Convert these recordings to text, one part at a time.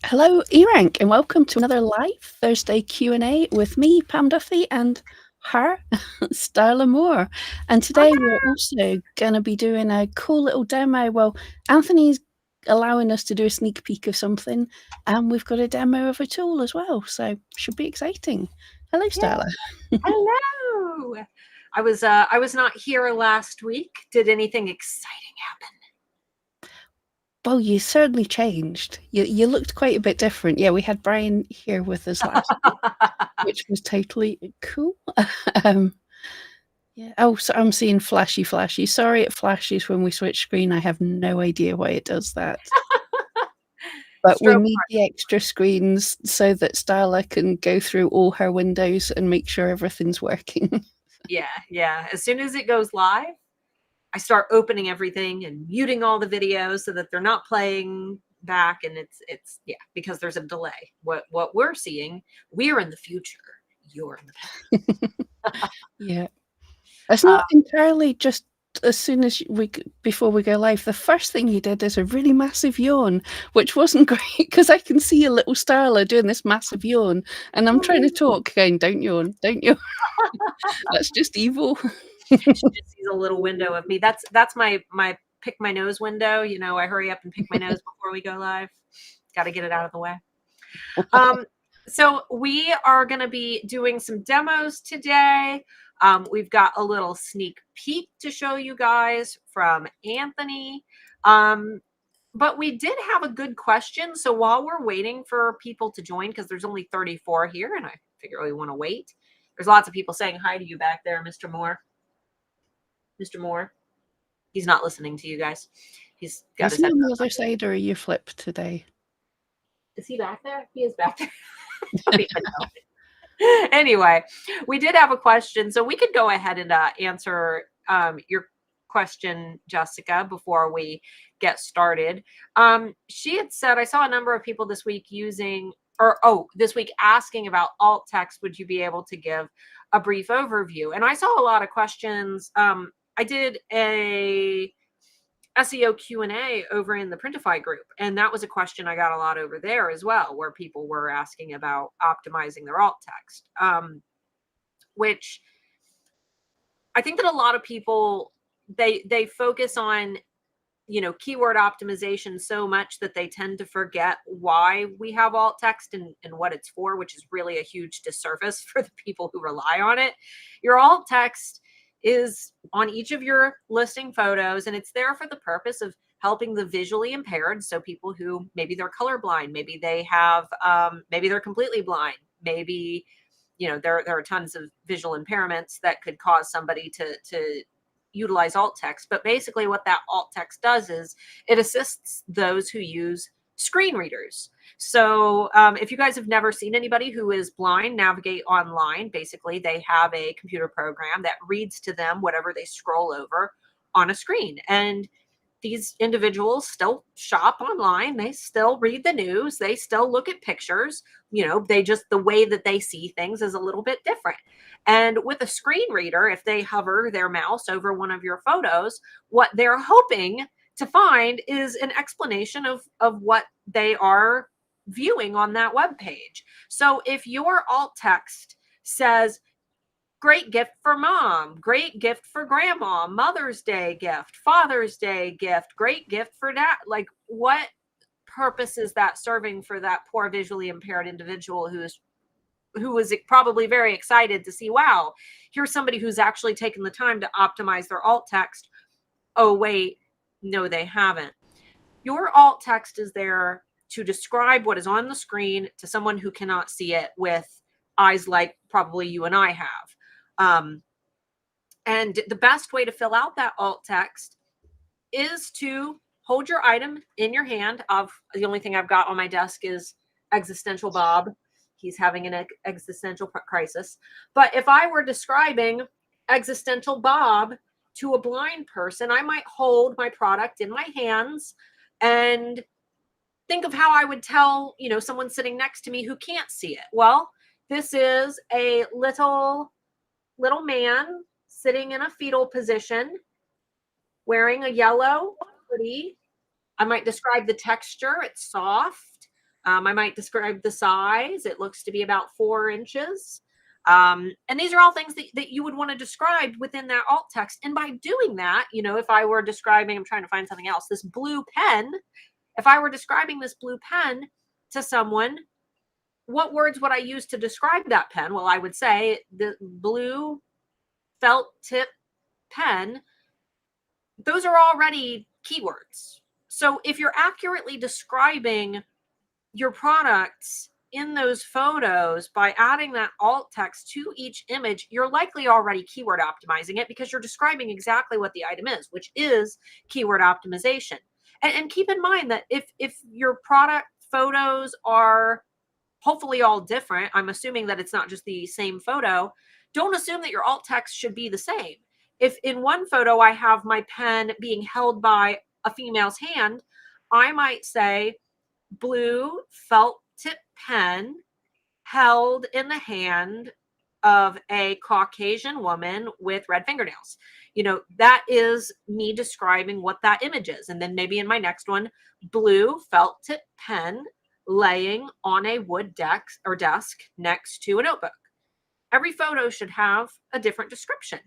Hello, eRank, and welcome to another live Thursday Q&A with me, Pam Duffy, and her, Starla Moore. And today we're also going to be doing a cool little demo. Well, Anthony's allowing us to do a sneak peek of something, and we've got a demo of a tool as well, so should be exciting. Hello, Starla. Hello. I was not here last week. Did anything exciting happen? Well, you certainly changed. You looked quite a bit different. Yeah, we had Brian here with us last week, which was totally cool. Yeah. Oh, so I'm seeing flashy. Sorry, it flashes when we switch screen. I have no idea why it does that. But we Stroke need the extra screens so that Starla can go through all her windows and make sure everything's working. Yeah. As soon as it goes live, I start opening everything and muting all the videos so that they're not playing back. And it's because there's a delay. What we're seeing, we're in the future. You're in the past. Yeah. It's not entirely just as soon as before we go live. The first thing you did is a really massive yawn, which wasn't great because I can see a little Starla doing this massive yawn, and I'm trying to talk, going, "Don't yawn, don't yawn." That's just evil. She just sees a little window of me. That's my pick my nose window. You know, I hurry up and pick my nose before we go live. Got to get it out of the way. So we are going to be doing some demos today. We've got a little sneak peek to show you guys from Anthony. But we did have a good question. So while we're waiting for people to join, because there's only 34 here, and I figure we want to wait. There's lots of people saying hi to you back there, Mr. Moore. Mr. Moore. He's not listening to you guys. He's got his head on the other side, or are you flipped today? Is he back there? He is back there. I don't even know. Anyway, we did have a question, so we could go ahead and answer your question, Jessica, before we get started. She had said, I saw a number of people this week this week asking about alt text. Would you be able to give a brief overview? And I saw a lot of questions. I did a SEO Q&A over in the Printify group. And that was a question I got a lot over there as well, where people were asking about optimizing their alt text, which I think that a lot of people, they focus on, keyword optimization so much that they tend to forget why we have alt text and what it's for, which is really a huge disservice for the people who rely on it. Your alt text is on each of your listing photos, and it's there for the purpose of helping the visually impaired. So people who maybe they're colorblind, maybe they have, maybe they're completely blind, maybe, there are tons of visual impairments that could cause somebody to utilize alt text. But basically what that alt text does is it assists those who use screen readers. So if you guys have never seen anybody who is blind navigate online, basically they have a computer program that reads to them whatever they scroll over on a screen. And these individuals still shop online. They still read the news. They still look at pictures. The way that they see things is a little bit different. And with a screen reader, if they hover their mouse over one of your photos, what they're hoping to find is an explanation of what they are viewing on that web page. So if your alt text says, great gift for mom, great gift for grandma, Mother's Day gift, Father's Day gift, great gift for dad, like what purpose is that serving for that poor visually impaired individual who was probably very excited to see, wow, here's somebody who's actually taken the time to optimize their alt text. Oh, wait, no, they haven't. Your alt text is there to describe what is on the screen to someone who cannot see it with eyes like probably you and I have. And the best way to fill out that alt text is to hold your item in your hand. The only thing I've got on my desk is Existential Bob. He's having an existential crisis. But if I were describing Existential Bob to a blind person, I might hold my product in my hands and think of how I would tell, someone sitting next to me who can't see it. Well, this is a little man sitting in a fetal position, wearing a yellow hoodie. I might describe the texture. It's soft. I might describe the size. It looks to be about 4 inches. And these are all things that you would want to describe within that alt text. And by doing that, if I were describing, I'm trying to find something else, this blue pen, if I were describing this blue pen to someone, what words would I use to describe that pen? Well, I would say the blue felt tip pen. Those are already keywords. So if you're accurately describing your products in those photos by adding that alt text to each image, you're likely already keyword optimizing it because you're describing exactly what the item is, which is keyword optimization. And keep in mind that if your product photos are hopefully all different, I'm assuming that it's not just the same photo, don't assume that your alt text should be the same. If in one photo I have my pen being held by a female's hand, I might say blue felt tip pen held in the hand of a Caucasian woman with red fingernails. That is me describing what that image is. And then maybe in my next one, blue felt tip pen laying on a wood desk next to a notebook. Every photo should have a different description.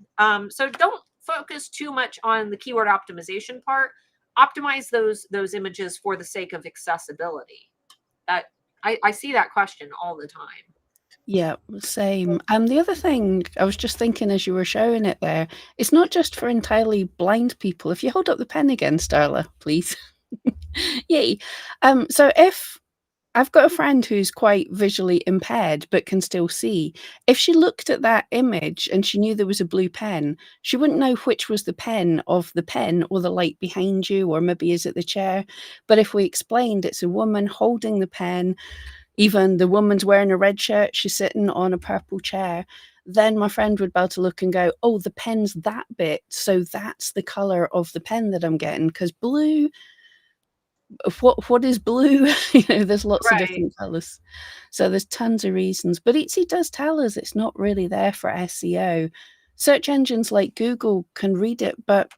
So don't focus too much on the keyword optimization part. Optimize those images for the sake of accessibility. I see that question all the time. Yeah, same. The other thing I was just thinking as you were showing it there, it's not just for entirely blind people. If you hold up the pen again, Starla, please. Yay. So if I've got a friend who's quite visually impaired but can still see. If she looked at that image and she knew there was a blue pen, she wouldn't know which was the pen of the pen or the light behind you, or maybe is it the chair. But if we explained it's a woman holding the pen, even the woman's wearing a red shirt, she's sitting on a purple chair, then my friend would be able to look and go, oh, the pen's that bit, so that's the color of the pen that I'm getting, because blue, what is blue? There's lots of Right. different colors. So there's tons of reasons. But Etsy does tell us it's not really there for SEO. Search engines like Google can read it, but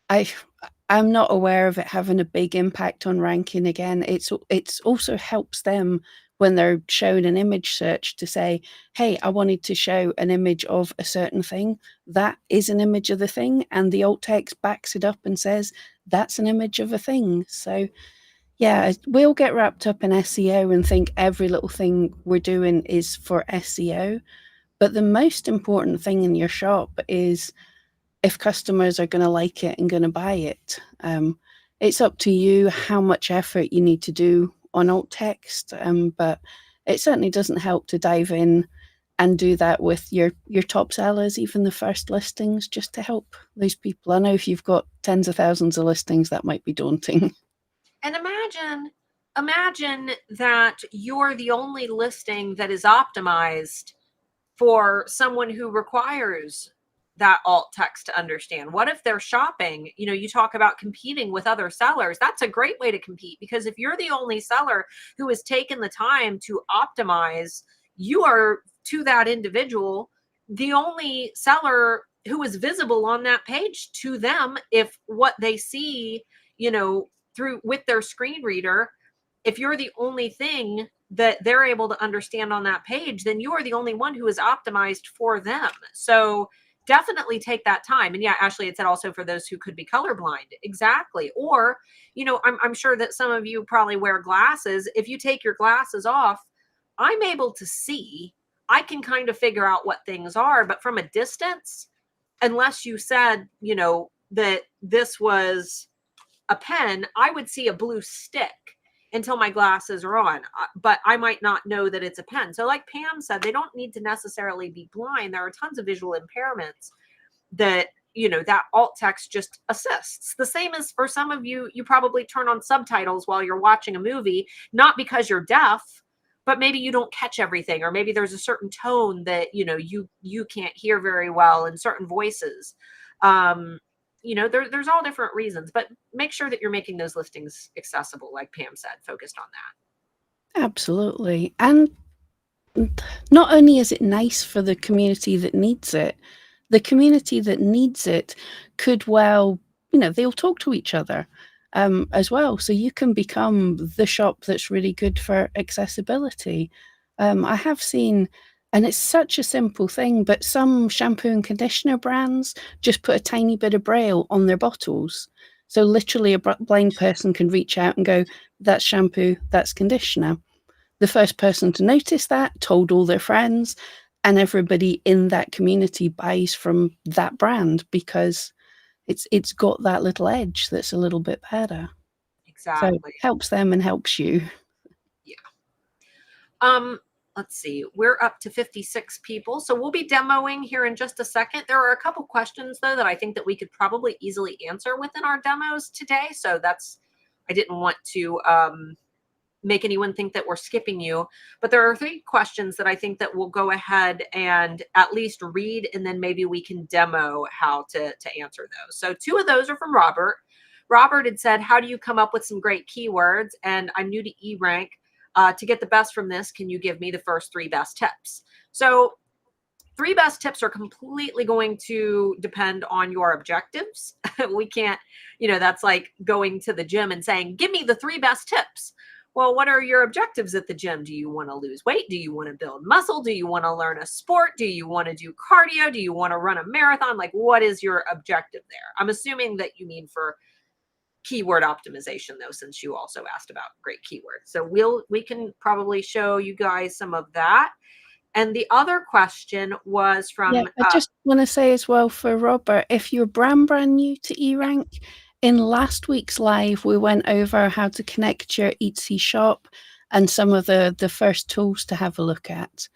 I'm not aware of it having a big impact on ranking again. It's also helps them when they're showing an image search to say, hey, I wanted to show an image of a certain thing. That is an image of the thing. And the alt text backs it up and says, that's an image of a thing. So yeah, we all get wrapped up in SEO and think every little thing we're doing is for SEO. But the most important thing in your shop is if customers are going to like it and going to buy it. It's up to you how much effort you need to do on alt text, but it certainly doesn't help to dive in and do that with your top sellers, even the first listings, just to help those people. I know if you've got tens of thousands of listings, that might be daunting. And imagine that you're the only listing that is optimized for someone who requires that alt text to understand. What if they're shopping? You talk about competing with other sellers. That's a great way to compete, because if you're the only seller who has taken the time to optimize, you are, to that individual, the only seller who is visible on that page to them. If what they see, through with their screen reader, if you're the only thing that they're able to understand on that page, then you are the only one who is optimized for them. So definitely take that time. And yeah, Ashley, it said also for those who could be colorblind. Exactly. Or, I'm sure that some of you probably wear glasses. If you take your glasses off, I'm able to see. I can kind of figure out what things are, but from a distance, unless you said, that this was a pen, I would see a blue stick until my glasses are on, but I might not know that it's a pen. So like Pam said, they don't need to necessarily be blind. There are tons of visual impairments that, that alt text just assists. The same as for some of you, you probably turn on subtitles while you're watching a movie, not because you're deaf, but maybe you don't catch everything, or maybe there's a certain tone that, you can't hear very well in certain voices. There's all different reasons, but make sure that you're making those listings accessible, like Pam said, focused on that. Absolutely. And not only is it nice for the community that needs it, the community that needs it could they'll talk to each other. as well. So you can become the shop that's really good for accessibility. I have seen, and it's such a simple thing, but some shampoo and conditioner brands just put a tiny bit of braille on their bottles. So literally a blind person can reach out and go, that's shampoo, that's conditioner. The first person to notice that told all their friends, and everybody in that community buys from that brand because it's got that little edge that's a little bit better. So it Exactly. helps them and helps you. Yeah. Let's see. We're up to 56 people, so we'll be demoing here in just a second. There are a couple questions though that I think that we could probably easily answer within our demos today. So I didn't want to make anyone think that we're skipping you, but there are 3 questions that I think that we'll go ahead and at least read, and then maybe we can demo how to answer those. So 2 of those are from Robert. Robert had said, how do you come up with some great keywords? And I'm new to eRank. To get the best from this, can you give me the first 3 best tips? So 3 best tips are completely going to depend on your objectives. We can't, that's like going to the gym and saying, give me the 3 best tips. Well, what are your objectives at the gym? Do you want to lose weight? Do you want to build muscle? Do you want to learn a sport? Do you want to do cardio? Do you want to run a marathon? Like, what is your objective there? I'm assuming that you mean for keyword optimization though, since you also asked about great keywords. So we can probably show you guys some of that. And the other question was Yeah, from I just want to say as well for Robert, if you're brand new to eRank, in last week's live, we went over how to connect your Etsy shop and some of the first tools to have a look at.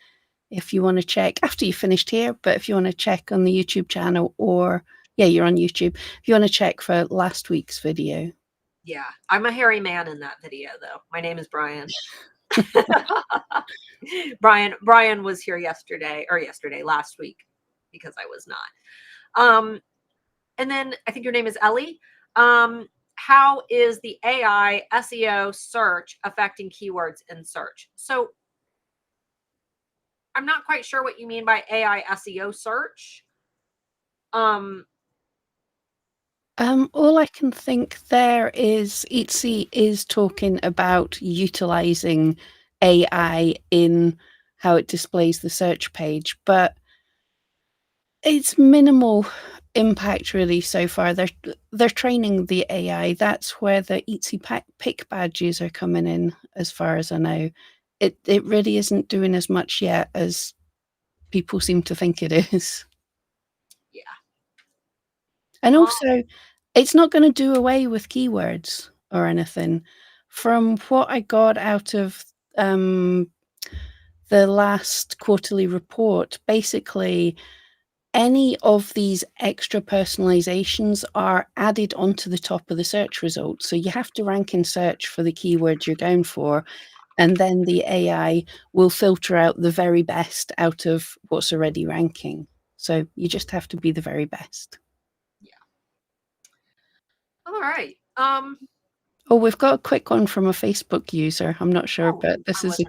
If you want to check after you finished here, but if you want to check on the YouTube channel, or yeah, you're on YouTube, if you want to check for last week's video. Yeah, I'm a hairy man in that video though. My name is Brian. Brian was here last week, because I was not. And then I think your name is Ellie. How is the AI SEO search affecting keywords in search? So I'm not quite sure what you mean by AI SEO search. All I can think there is Etsy is talking about utilizing AI in how it displays the search page, but it's minimal impact really so far. They're training the AI. That's where the Etsy pick badges are coming in, as far as I know. It really isn't doing as much yet as people seem to think it is. Yeah. And also, it's not going to do away with keywords or anything. From what I got out of the last quarterly report, basically, any of these extra personalizations are added onto the top of the search results. So you have to rank in search for the keywords you're going for, and then the AI will filter out the very best out of what's already ranking. So you just have to be the very best. Yeah. All right. Oh, we've got a quick one from a Facebook user. I'm not sure, but this I'm is listening.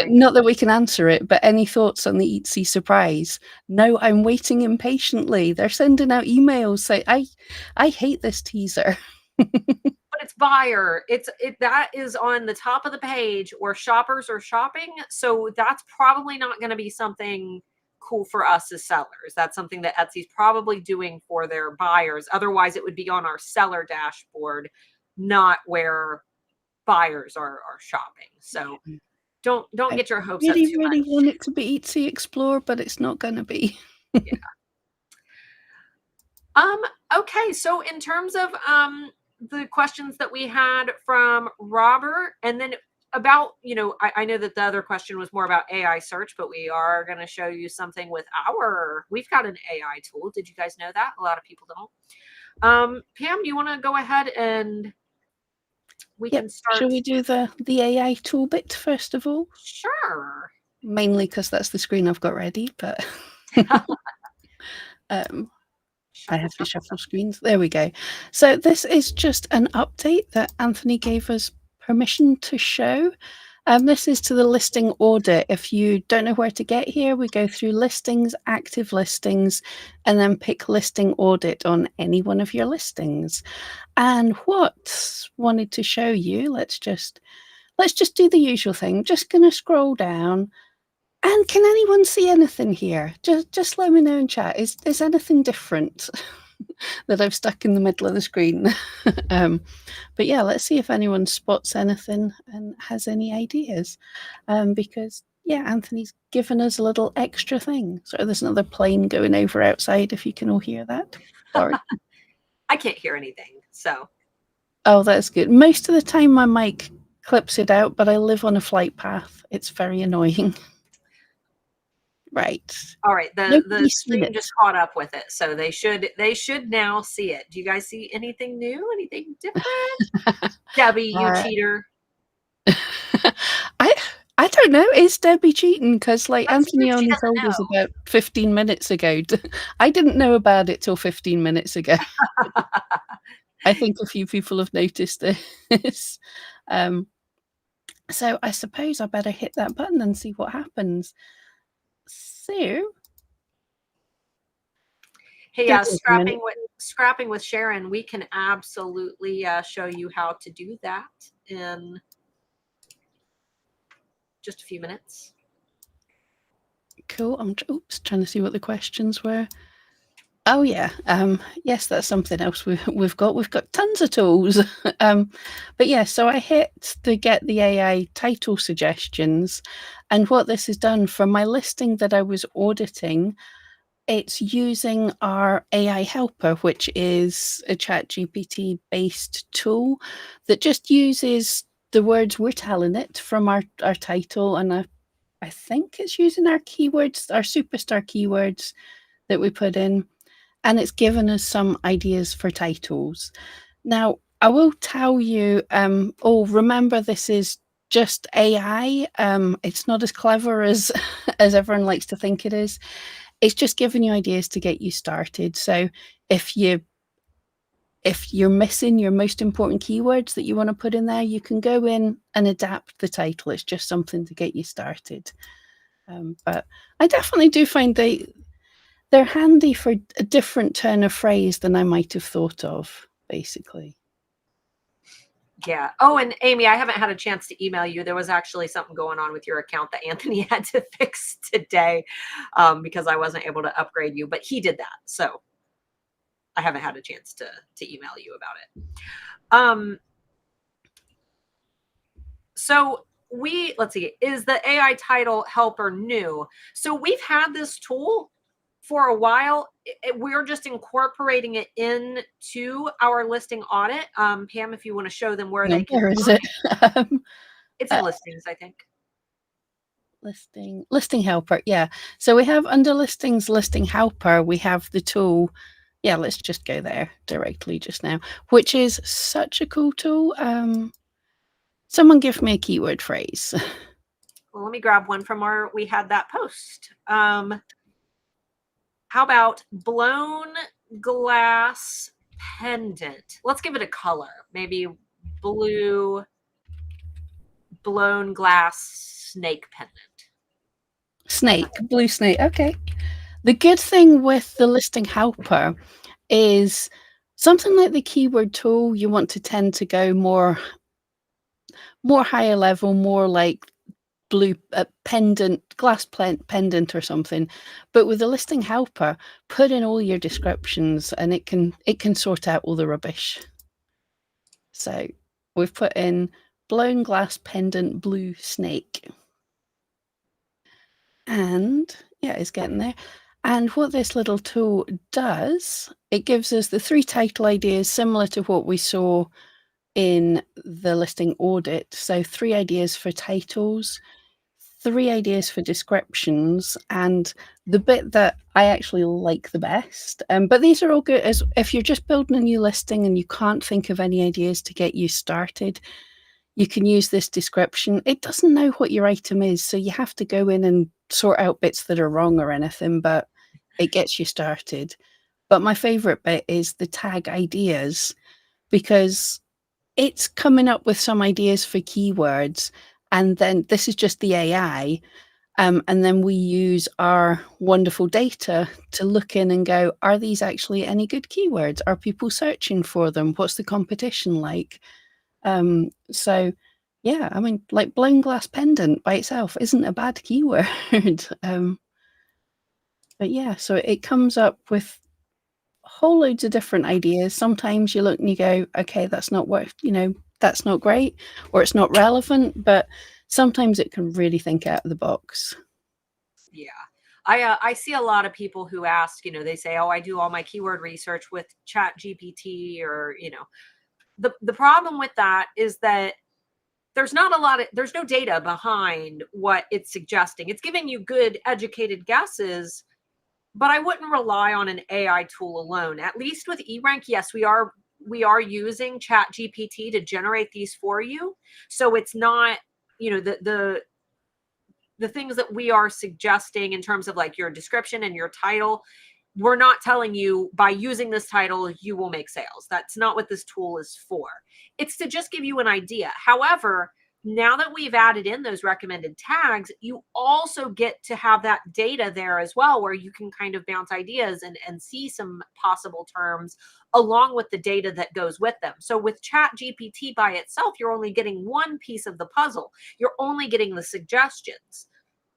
not that we can answer it, but any thoughts on the Etsy surprise? No, I'm waiting impatiently. They're sending out emails saying, I hate this teaser. But it's buyer. That is on the top of the page where shoppers are shopping. So that's probably not going to be something cool for us as sellers. That's something that Etsy's probably doing for their buyers. Otherwise, it would be on our seller dashboard, not where buyers are shopping. So don't I get your hopes up too really much. want it to be Etsy Explore, but it's not going to be. Yeah. Okay, so in terms of the questions that we had from Robert, and then about, I know that the other question was more about AI search, but we are going to show you something with we've got an AI tool. Did you guys know that? A lot of people don't. Pam, do you want to go ahead and we Yep. can start? Shall we do the AI tool bit first of all? Sure. Mainly because that's the screen I've got ready, but I have to shuffle screens. There we go. So this is just an update that Anthony gave us permission to show. This is to the listing audit. If you don't know where to get here, we go through listings, active listings, and then pick listing audit on any one of your listings. And what wanted to show you, let's just do the usual thing. Just going to scroll down. And can anyone see anything here? Just let me know in chat. Is anything different that I've stuck in the middle of the screen? But yeah, let's see if anyone spots anything and has any ideas. Because yeah, Anthony's given us a little extra thing. So there's another plane going over outside, if you can all hear that. Sorry. I can't hear anything, so. Oh, that's good. Most of the time my mic clips it out, but I live on a flight path. It's very annoying. Right. All right, the Nobody's seen stream it. just caught up with it, so they should now see it. Do you guys see anything new? Anything different? Debbie, you cheater. I don't know. Is Debbie cheating? Because like Let's see Anthony if she only doesn't told us know. about 15 minutes ago. I didn't know about it till 15 minutes ago. I think a few people have noticed this. So I suppose I better hit that button and see what happens. So, Hey, give us a minute. scrapping with Sharon, we can absolutely show you how to do that in just a few minutes. Cool. I'm trying to see what the questions were. Oh yeah, yes, that's something else we've got. We've got tons of tools. But yeah, so I hit the get the AI title suggestions, and what this has done for my listing that I was auditing, it's using our AI helper, which is a ChatGPT based tool that just uses the words we're telling it from our title, and I think it's using our keywords, our superstar keywords that we put in, and it's given us some ideas for titles. Now, I will tell you, remember this is just AI. It's not as clever as as everyone likes to think it is. It's just giving you ideas to get you started. So if you're missing your most important keywords that you want to put in there, you can go in and adapt the title. It's just something to get you started. But I definitely do find they're handy for a different turn of phrase than I might have thought of, basically. Yeah. Oh, and Amy, I haven't had a chance to email you. There was actually something going on with your account that Anthony had to fix today because I wasn't able to upgrade you, but he did that. So I haven't had a chance to email you about it. So let's see, is the AI title helper new? So we've had this tool for a while. We're just incorporating it into our listing audit. Pam, if you want to show them where they can Where is find it? it's in listings, I think. Listing helper. Yeah. So we have under listings, listing helper, we have the tool. Yeah, let's just go there directly just now, which is such a cool tool. Someone give me a keyword phrase. Well, let me grab one from we had that post. How about blown glass pendant? Let's give it a color. Maybe blue blown glass snake pendant. Snake, blue snake. Okay. The good thing with the listing helper is something like the keyword tool, you want to tend to go more higher level, more like blue pendant, glass pendant or something. But with the listing helper, put in all your descriptions and it can sort out all the rubbish. So we've put in blown glass pendant blue snake. And yeah, it's getting there. And what this little tool does, it gives us the 3 title ideas similar to what we saw in the listing audit. So 3 ideas for titles, 3 ideas for descriptions, and the bit that I actually like the best. But these are all good as if you're just building a new listing and you can't think of any ideas to get you started, you can use this description. It doesn't know what your item is, so you have to go in and sort out bits that are wrong or anything, but it gets you started. But my favorite bit is the tag ideas, because it's coming up with some ideas for keywords And then this is just the AI. And then we use our wonderful data to look in and go, are these actually any good keywords? Are people searching for them? What's the competition like? So yeah, I mean, like blown glass pendant by itself isn't a bad keyword. But yeah, so it comes up with whole loads of different ideas. Sometimes you look and you go, okay, that's not worth, that's not great, or it's not relevant, but sometimes it can really think out of the box. Yeah. I see a lot of people who ask, they say, oh, I do all my keyword research with Chat GPT, or, the problem with that is that there's no data behind what it's suggesting. It's giving you good educated guesses, but I wouldn't rely on an AI tool alone. At least with eRank, yes, we are using Chat GPT to generate these for you. So it's not, the things that we are suggesting in terms of like your description and your title, we're not telling you by using this title you will make sales. That's not what this tool is for. It's to just give you an idea. However, now that we've added in those recommended tags, you also get to have that data there as well, where you can kind of bounce ideas and see some possible terms along with the data that goes with them. So with Chat GPT by itself, you're only getting one piece of the puzzle. You're only getting the suggestions.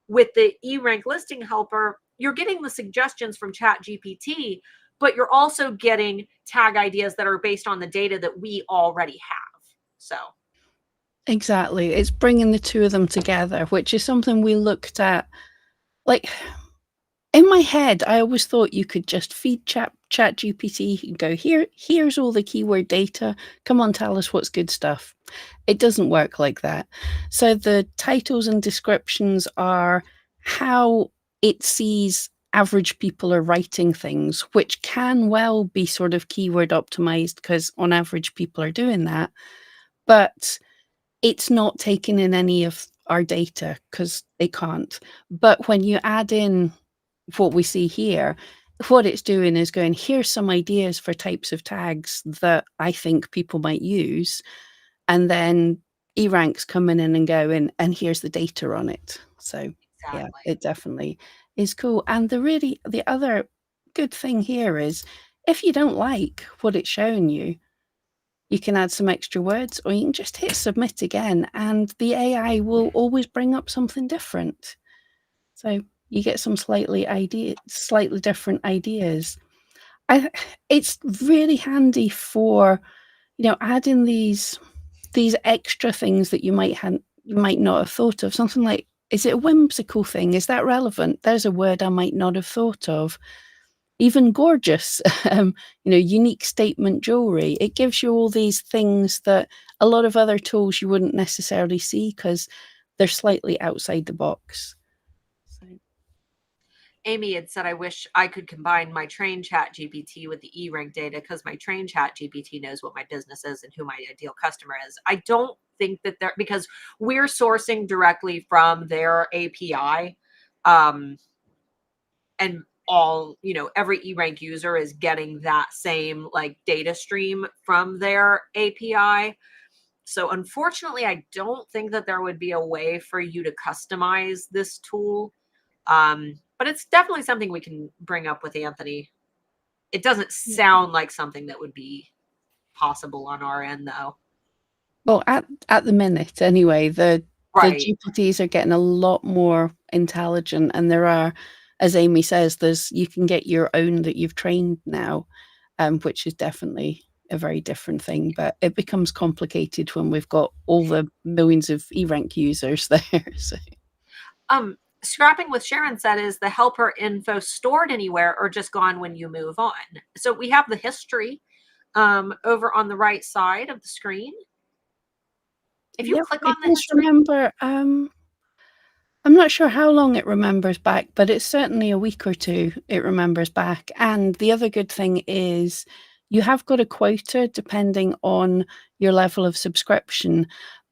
With the eRank listing helper, you're getting the suggestions from Chat GPT, but you're also getting tag ideas that are based on the data that we already have. So Exactly. It's bringing the two of them together, which is something we looked at. Like, in my head, I always thought you could just feed Chat GPT and go, here's all the keyword data. Come on, tell us what's good stuff. It doesn't work like that. So the titles and descriptions are how it sees average people are writing things, which can well be sort of keyword optimized because on average people are doing that. But it's not taking in any of our data because it can't. But when you add in what we see here, what it's doing is going, here's some ideas for types of tags that I think people might use. And then eRank's coming in and going, and here's the data on it. So yeah, exactly. it definitely is cool. And the other good thing here is if you don't like what it's showing you, you can add some extra words or you can just hit submit again and the AI will always bring up something different. So you get some slightly different ideas. It's really handy for, adding these extra things that you might not have thought of. Something like, is it a whimsical thing? Is that relevant? There's a word I might not have thought of. Even gorgeous, unique statement jewelry. It gives you all these things that a lot of other tools you wouldn't necessarily see because they're slightly outside the box. So, Amy had said, I wish I could combine my trained Chat GPT with the eRank data because my trained Chat GPT knows what my business is and who my ideal customer is. I don't think that because we're sourcing directly from their API. And every eRank user is getting that same like data stream from their API. So unfortunately, I don't think that there would be a way for you to customize this tool. But it's definitely something we can bring up with Anthony. It doesn't sound like something that would be possible on our end, though. well, at the minute, anyway, the Right. GPTs are getting a lot more intelligent, and there are, as Amy says, you can get your own that you've trained now, which is definitely a very different thing. But it becomes complicated when we've got all the millions of eRank users there. So. Scrapping with Sharon said, is the helper info stored anywhere or just gone when you move on? So we have the history over on the right side of the screen. If you Yep, click on it the does history, remember. I'm not sure how long it remembers back, but it's certainly a week or two it remembers back. And the other good thing is you have got a quota depending on your level of subscription.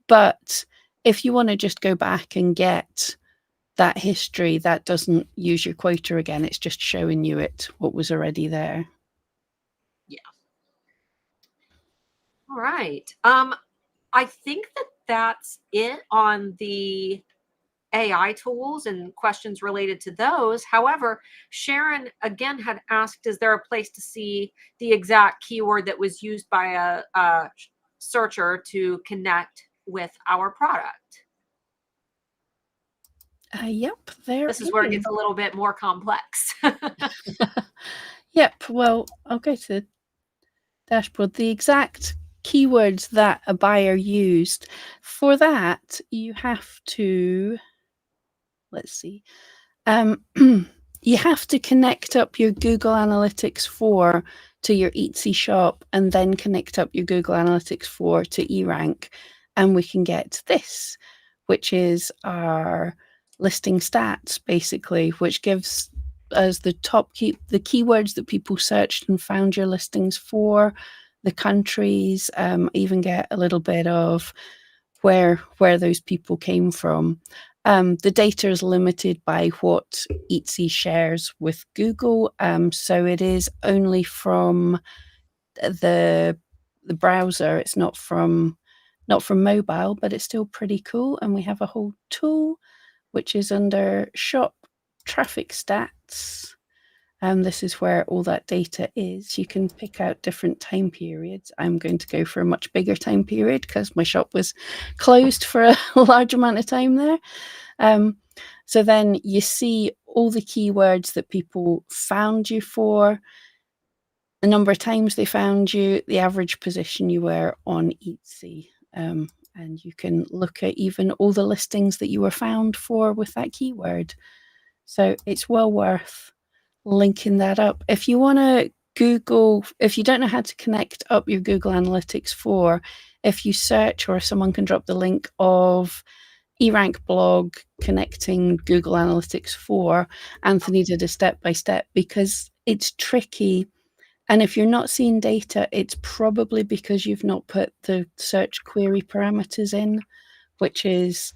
But if you want to just go back and get that history, that doesn't use your quota again. It's just showing you what was already there. yeah. All right. I think that that's it on the AI tools and questions related to those. However, Sharon again had asked, is there a place to see the exact keyword that was used by a searcher to connect with our product? Yep, there This is where it is. gets a little bit more complex. Yep, well, I'll go to the dashboard. The exact keywords that a buyer used, for that, you have to, let's see, you have to connect up your Google Analytics 4 to your Etsy shop and then connect up your Google Analytics 4 to eRank, and we can get this, which is our listing stats, basically, which gives us the the keywords that people searched and found your listings for, the countries, even get a little bit of where those people came from. The data is limited by what Etsy shares with Google, so it is only from the browser. It's not from mobile, but it's still pretty cool. And we have a whole tool which is under Shop Traffic Stats. This is where all that data is. You can pick out different time periods. I'm going to go for a much bigger time period because my shop was closed for a large amount of time there. So then you see all the keywords that people found you for, the number of times they found you, the average position you were on Etsy. And you can look at even all the listings that you were found for with that keyword. So it's well worth linking that up. If you want to Google, if you don't know how to connect up your Google Analytics 4, if you search, or someone can drop the link of eRank blog connecting Google Analytics 4, Anthony did a step-by-step because it's tricky. And if you're not seeing data, it's probably because you've not put the search query parameters in, which is,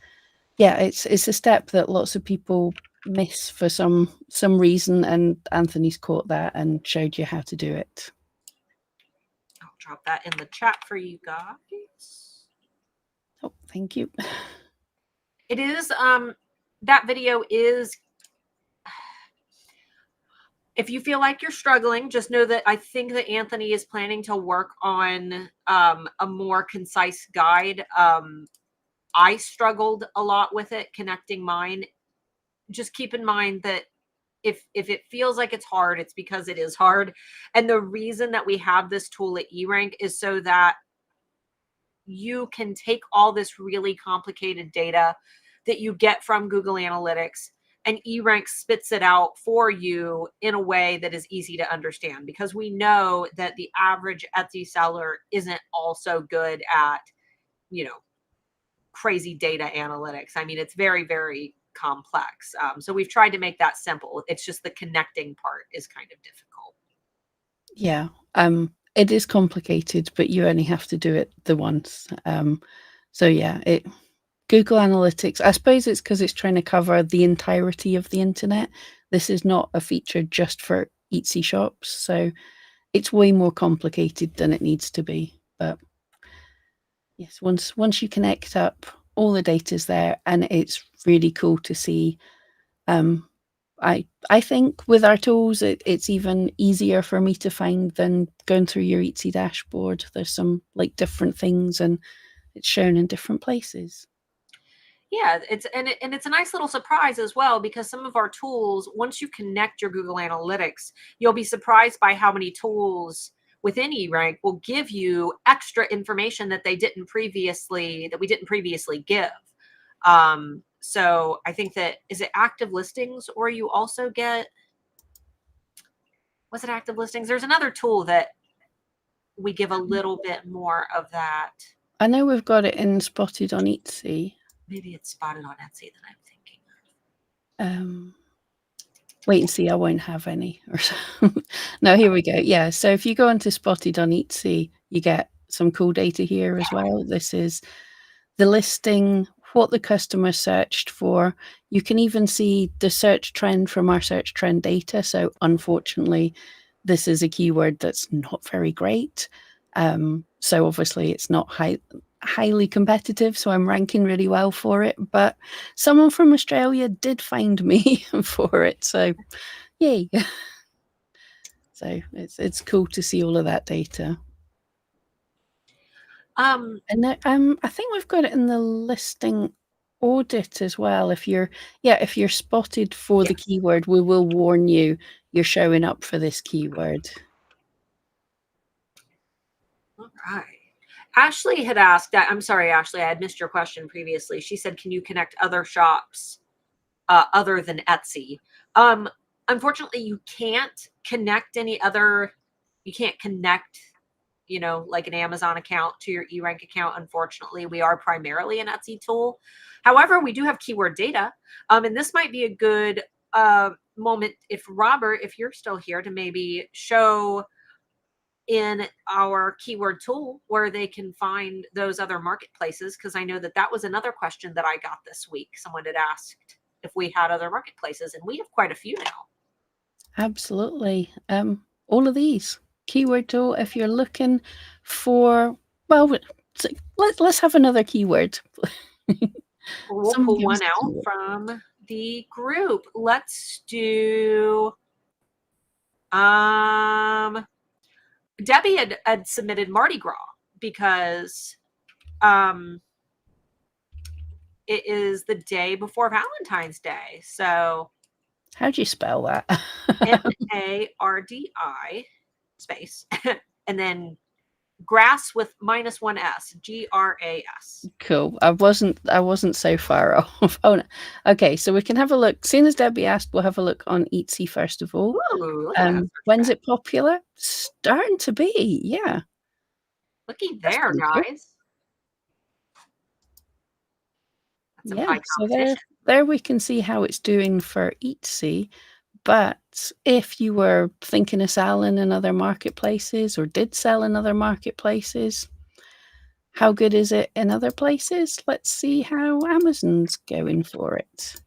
yeah, it's a step that lots of people miss for some reason, and Anthony's caught that and showed you how to do it. I'll drop that in the chat for you guys. Oh, thank you. It is that video is, if you feel like you're struggling, just know that I think that Anthony is planning to work on a more concise guide. I struggled a lot with it, connecting mine. Just keep in mind that if it feels like it's hard, it's because it is hard. And the reason that we have this tool at eRank is so that you can take all this really complicated data that you get from Google Analytics, and eRank spits it out for you in a way that is easy to understand, because we know that the average Etsy seller isn't also good at, crazy data analytics. I mean, it's very, very complex. So we've tried to make that simple. It's just the connecting part is kind of difficult. Yeah. It is complicated, but you only have to do it the once. So yeah, Google Analytics, I suppose it's because it's trying to cover the entirety of the internet. This is not a feature just for Etsy shops, so it's way more complicated than it needs to be. But yes, once you connect up, all the data's there, and it's really cool to see. I think with our tools, it's even easier for me to find than going through your Etsy dashboard. There's some like different things, and it's shown in different places. Yeah, it's a nice little surprise as well, because some of our tools, once you connect your Google Analytics, you'll be surprised by how many tools within eRank will give you extra information that we didn't previously give. So I think that, is it active listings, or you also get, was it active listings? There's another tool that we give a little bit more of that. I know we've got it in Spotted on Etsy. Maybe it's Spotted on Etsy that I'm thinking. Wait and see, I won't have any. No, here we go. Yeah, so if you go into Spotted on Etsy, you get some cool data here as well. This is the listing, what the customer searched for. You can even see the search trend from our search trend data. So unfortunately, this is a keyword that's not very great. So obviously it's not highly competitive, so I'm ranking really well for it. But someone from Australia did find me for it, so yay! So it's cool to see all of that data. And I think we've got it in the listing audit as well. If you're spotted for the keyword, we will warn you you're showing up for this keyword. All right. Ashley had asked, I'm sorry, Ashley, I had missed your question previously. She said, can you connect other shops other than Etsy? Unfortunately, you can't connect you can't connect, like an Amazon account to your eRank account. Unfortunately, we are primarily an Etsy tool. However, we do have keyword data. And this might be a good moment if Robert, if you're still here, to maybe show in our keyword tool where they can find those other marketplaces, because I know that was another question that I got this week. Someone had asked if we had other marketplaces, and we have quite a few now. Absolutely. All of these keyword tool. If you're looking for, well, let's have another keyword. We'll pull one out from the group. Let's do. Debbie had submitted Mardi Gras because it is the day before Valentine's Day. So how do you spell that? MARDI space and then grass with -1 S, GRAS. Cool. I wasn't so far off. Oh no. Okay, so we can have a look. Seeing as Debbie asked, we'll have a look on Etsy first of all. Ooh, look at that. When's it popular? Starting to be, yeah. Looky there, guys. That's yeah, so there we can see how it's doing for Etsy. But if you were thinking of selling in other marketplaces or did sell in other marketplaces, how good is it in other places? Let's see how Amazon's going for it.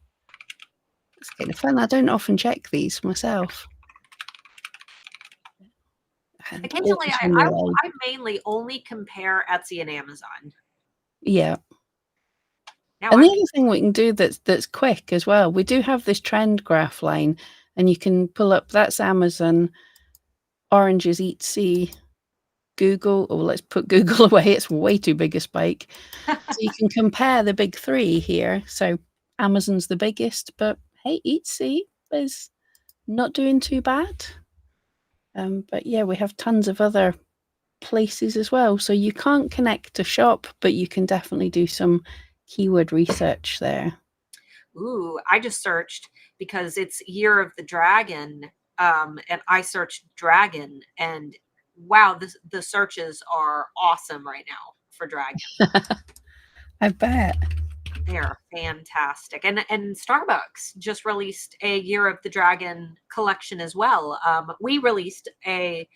It's kind of fun. I don't often check these myself. Occasionally, I mainly only compare Etsy and Amazon. Yeah. And the other thing we can do that's quick as well, we do have this trend graph line, and you can pull up, that's Amazon, orange is Etsy, Google, or let's put Google away, it's way too big a spike. So you can compare the big three here. So Amazon's the biggest, but hey, Etsy is not doing too bad. But yeah, we have tons of other places as well. So you can't connect to shop, but you can definitely do some keyword research there. Ooh, I just searched because it's Year of the Dragon, and I searched dragon, and wow, the searches are awesome right now for dragon. I bet. They are fantastic. And Starbucks just released a Year of the Dragon collection as well. We released a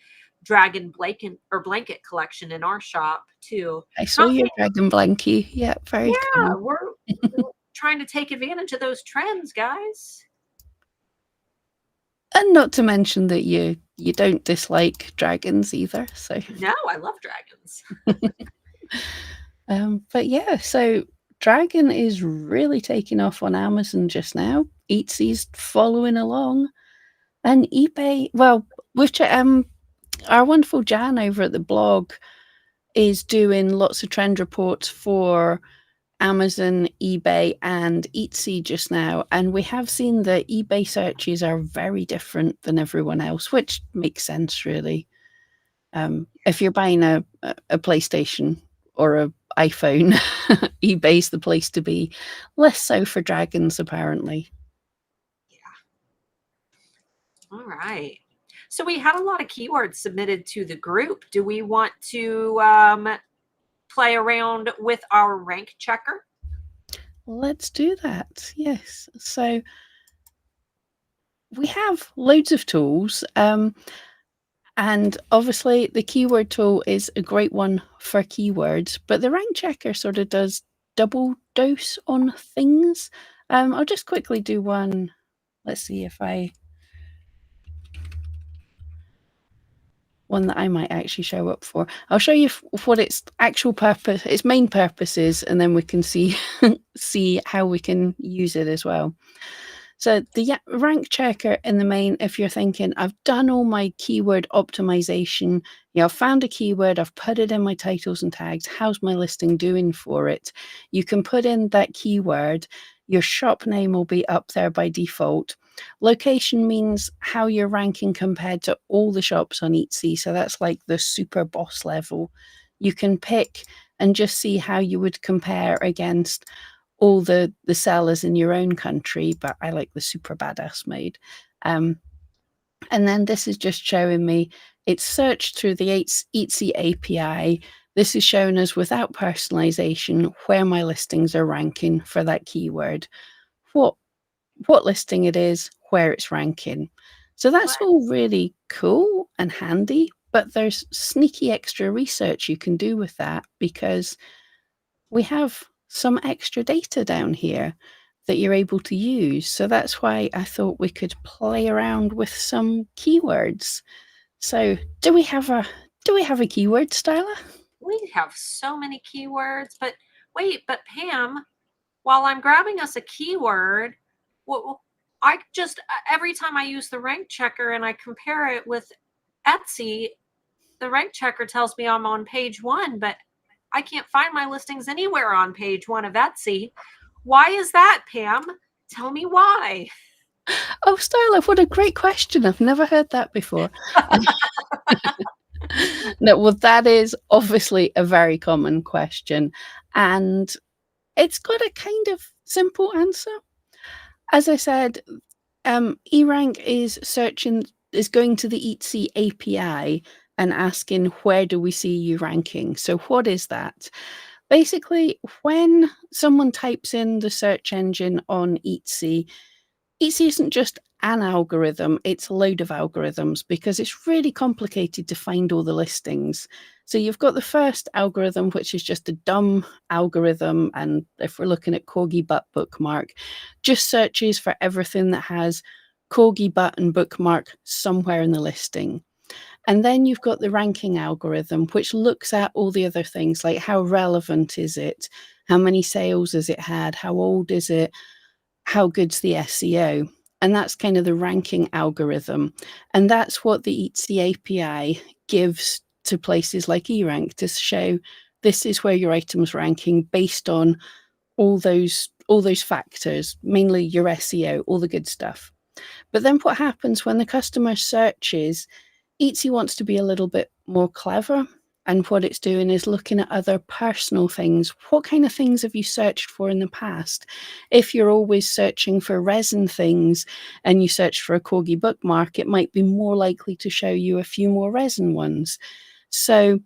dragon blanket collection in our shop too. I saw your dragon blankie. Yeah, very cool. We're trying to take advantage of those trends, guys. And not to mention that you don't dislike dragons either. So no, I love dragons. But yeah, so dragon is really taking off on Amazon just now. Etsy's following along, and eBay. Well, we've our wonderful Jan over at the blog is doing lots of trend reports for Amazon, eBay, and Etsy just now, and we have seen that eBay searches are very different than everyone else, which makes sense, really. If you're buying a PlayStation or a iPhone, eBay's the place to be. Less so for dragons, apparently. Yeah. All right. So we had a lot of keywords submitted to the group. Do we want to play around with our rank checker? Let's do that. Yes. So we have loads of tools. And obviously the keyword tool is a great one for keywords, but the rank checker sort of does double dose on things. I'll just quickly do one. Let's see if I one that I might actually show up for. I'll show you what its actual purpose, its main purpose is, and then we can see see how we can use it as well. So the rank checker in the main, if you're thinking, I've done all my keyword optimization, I've found a keyword, I've put it in my titles and tags, how's my listing doing for it? You can put in that keyword, your shop name will be up there by default. Location means how you're ranking compared to all the shops on Etsy. So that's like the super boss level. You can pick and just see how you would compare against all the sellers in your own country, but I like the super badass mode. And then this is just showing me it's searched through the Etsy API. This is showing us without personalization where my listings are ranking for that keyword, what listing it is, where it's ranking. So that's all really cool and handy, but there's sneaky extra research you can do with that because we have some extra data down here that you're able to use. So that's why I thought we could play around with some keywords. So do we have a keyword, Styler? We have so many keywords, but wait, but Pam, while I'm grabbing us a keyword, well, I just every time I use the rank checker and I compare it with Etsy, the rank checker tells me I'm on page 1, but I can't find my listings anywhere on page 1 of Etsy. Why is that, Pam? Tell me why. Oh, Styler, what a great question. I've never heard that before. No, well, that is obviously a very common question. And it's got a kind of simple answer. As I said, eRank is going to the Etsy API and asking, where do we see you ranking? So what is that? Basically, when someone types in the search engine on Etsy, Etsy isn't just an algorithm, it's a load of algorithms because it's really complicated to find all the listings. So you've got the first algorithm, which is just a dumb algorithm. And if we're looking at corgi butt bookmark, just searches for everything that has corgi butt and bookmark somewhere in the listing. And then you've got the ranking algorithm, which looks at all the other things like how relevant is it? How many sales has it had? How old is it? How good's the SEO? And that's kind of the ranking algorithm. And that's what the Etsy API gives to places like eRank to show this is where your item's ranking based on all those factors, mainly your SEO, all the good stuff. But then what happens when the customer searches, Etsy wants to be a little bit more clever. And what it's doing is looking at other personal things. What kind of things have you searched for in the past? If you're always searching for resin things and you search for a corgi bookmark, it might be more likely to show you a few more resin ones. So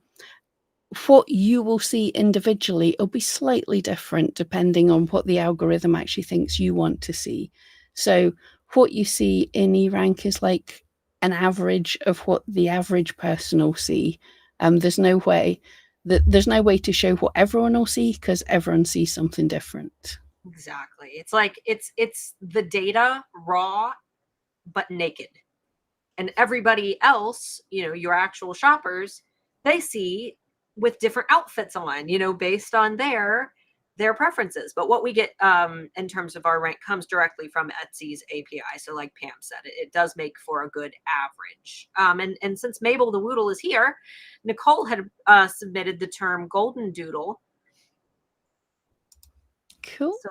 what you will see individually will be slightly different depending on what the algorithm actually thinks you want to see. So what you see in eRank is like an average of what the average person will see. There's no way to show what everyone will see because everyone sees something different. Exactly. It's like it's the data raw but naked. And everybody else, your actual shoppers, they see with different outfits on, based on their preferences. But what we get in terms of our rank comes directly from Etsy's API. So like Pam said, it does make for a good average. And since Mabel the Woodle is here, Nicole had submitted the term golden doodle. Cool. So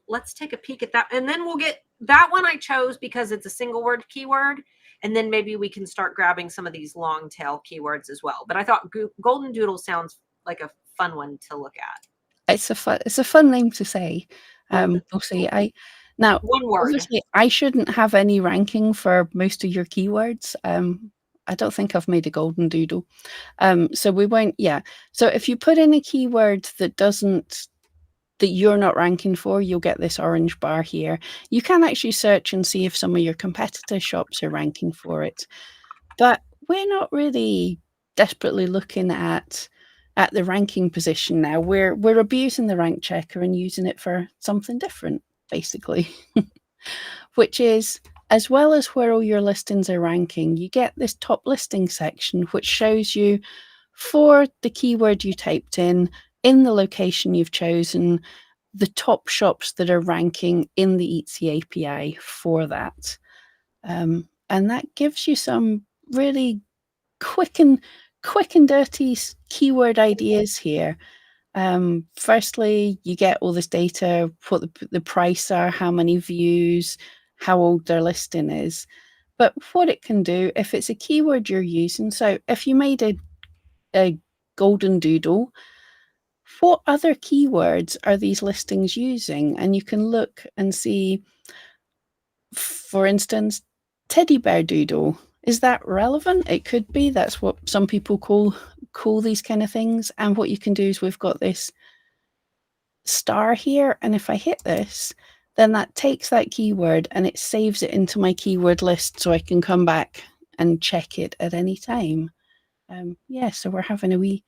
let's take a peek at that. And then we'll get that one I chose because it's a single word keyword. And then maybe we can start grabbing some of these long tail keywords as well. But I thought golden doodle sounds like a fun one to look at. It's a fun name to say. We'll see. Now, one word. Obviously, I shouldn't have any ranking for most of your keywords. I don't think I've made a golden doodle. So we won't. Yeah. So if you put in a keyword that you're not ranking for, you'll get this orange bar here. You can actually search and see if some of your competitor shops are ranking for it. But we're not really desperately looking at the ranking position now. We're abusing the rank checker and using it for something different, basically, which is as well as where all your listings are ranking, you get this top listing section, which shows you for the keyword you typed in the location you've chosen, the top shops that are ranking in the Etsy API for that. And that gives you some really quick and dirty keyword ideas here. Firstly, you get all this data, what the price are, how many views, how old their listing is. But what it can do, if it's a keyword you're using, so if you made a golden doodle, what other keywords are these listings using? And you can look and see, for instance, teddy bear doodle. Is that relevant? It could be. That's what some people call these kind of things. And what you can do is we've got this star here, and if I hit this, then that takes that keyword and it saves it into my keyword list, so I can come back and check it at any time. Yeah, so we're having a wee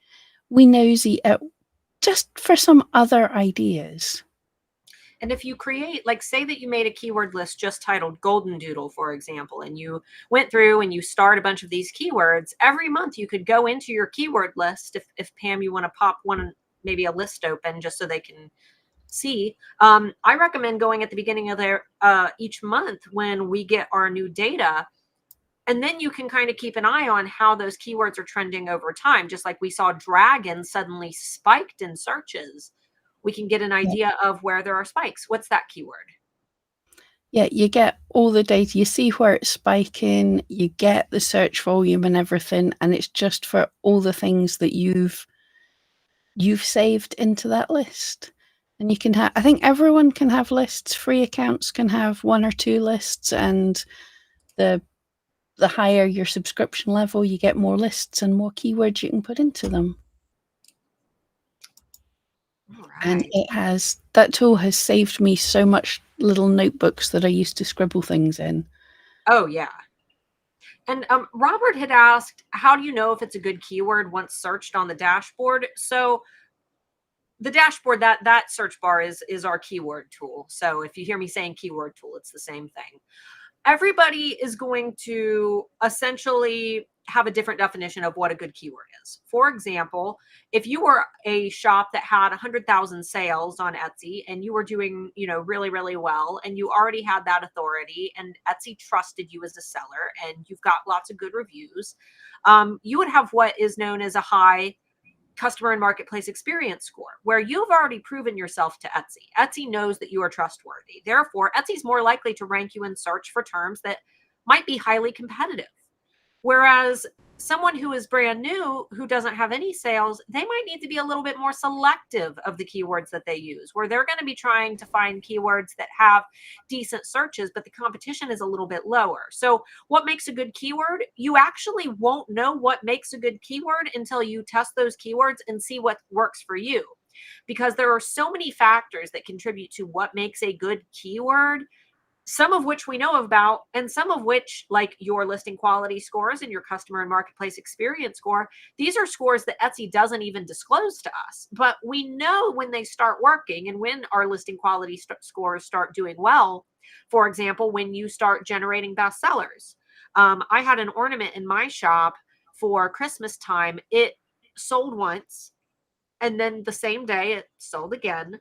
nosy at just for some other ideas. And if you create, like, say that you made a keyword list just titled golden doodle, for example, and you went through and you starred a bunch of these keywords, every month you could go into your keyword list. If Pam, you want to pop one, maybe a list open just so they can see. I recommend going at the beginning of their each month when we get our new data. And then you can kind of keep an eye on how those keywords are trending over time. Just like we saw dragon suddenly spiked in searches, we can get an idea of where there are spikes. What's that keyword? Yeah, you get all the data. You see where it's spiking, you get the search volume and everything, and it's just for all the things that you've saved into that list. And you can have, I think everyone can have lists. Free accounts can have 1 or 2 lists, and the higher your subscription level, you get more lists and more keywords you can put into them. All And right. that tool has saved me so much little notebooks that I used to scribble things in. Oh, yeah. And Robert had asked, how do you know if it's a good keyword once searched on the dashboard? So the dashboard, that search bar is our keyword tool. So if you hear me saying keyword tool, it's the same thing. Everybody is going to essentially have a different definition of what a good keyword is. For example, if you were a shop that had 100,000 sales on Etsy and you were doing, really, really well, and you already had that authority and Etsy trusted you as a seller and you've got lots of good reviews, you would have what is known as a high customer and marketplace experience score, where you've already proven yourself to Etsy. Etsy knows that you are trustworthy. Therefore, Etsy's more likely to rank you in search for terms that might be highly competitive. Whereas someone who is brand new, who doesn't have any sales, they might need to be a little bit more selective of the keywords that they use, where they're going to be trying to find keywords that have decent searches, but the competition is a little bit lower. So what makes a good keyword? You actually won't know what makes a good keyword until you test those keywords and see what works for you. Because there are so many factors that contribute to what makes a good keyword, some of which we know about, and some of which, like your listing quality scores and your customer and marketplace experience score, these are scores that Etsy doesn't even disclose to us. But we know when they start working and when our listing quality scores start doing well. For example, when you start generating bestsellers. I had an ornament in my shop for Christmas time. It sold once, and then the same day it sold again.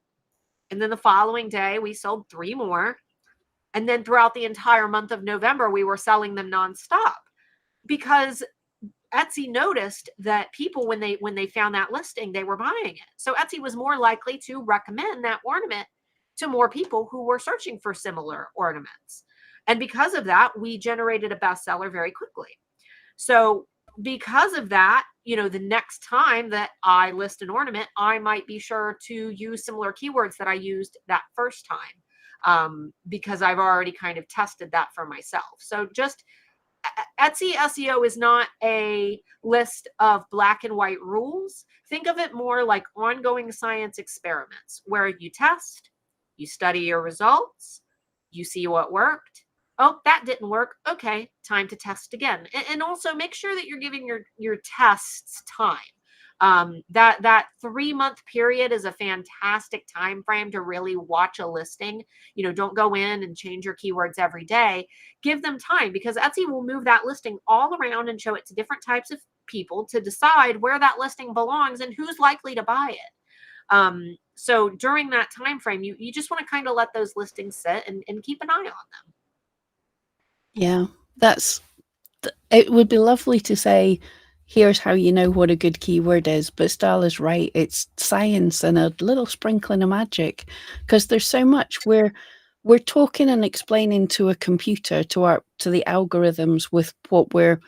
And then the following day we sold 3 more. And then throughout the entire month of November, we were selling them nonstop because Etsy noticed that people, when they found that listing, they were buying it. So Etsy was more likely to recommend that ornament to more people who were searching for similar ornaments. And because of that, we generated a bestseller very quickly. So because of that, the next time that I list an ornament, I might be sure to use similar keywords that I used that first time, because I've already kind of tested that for myself. So just Etsy SEO is not a list of black and white rules. Think of it more like ongoing science experiments where you test, you study your results, you see what worked. Oh, that didn't work. Okay, time to test again. And also make sure that you're giving your tests time. That 3-month period is a fantastic time frame to really watch a listing. Don't go in and change your keywords every day. Give them time, because Etsy will move that listing all around and show it to different types of people to decide where that listing belongs and who's likely to buy it. So during that time frame, you just want to kind of let those listings sit and keep an eye on them. Yeah, it would be lovely to say, here's how you know what a good keyword is, but Style is right. It's science and a little sprinkling of magic, because there's so much we're talking and explaining to a computer, to the algorithms, with what we're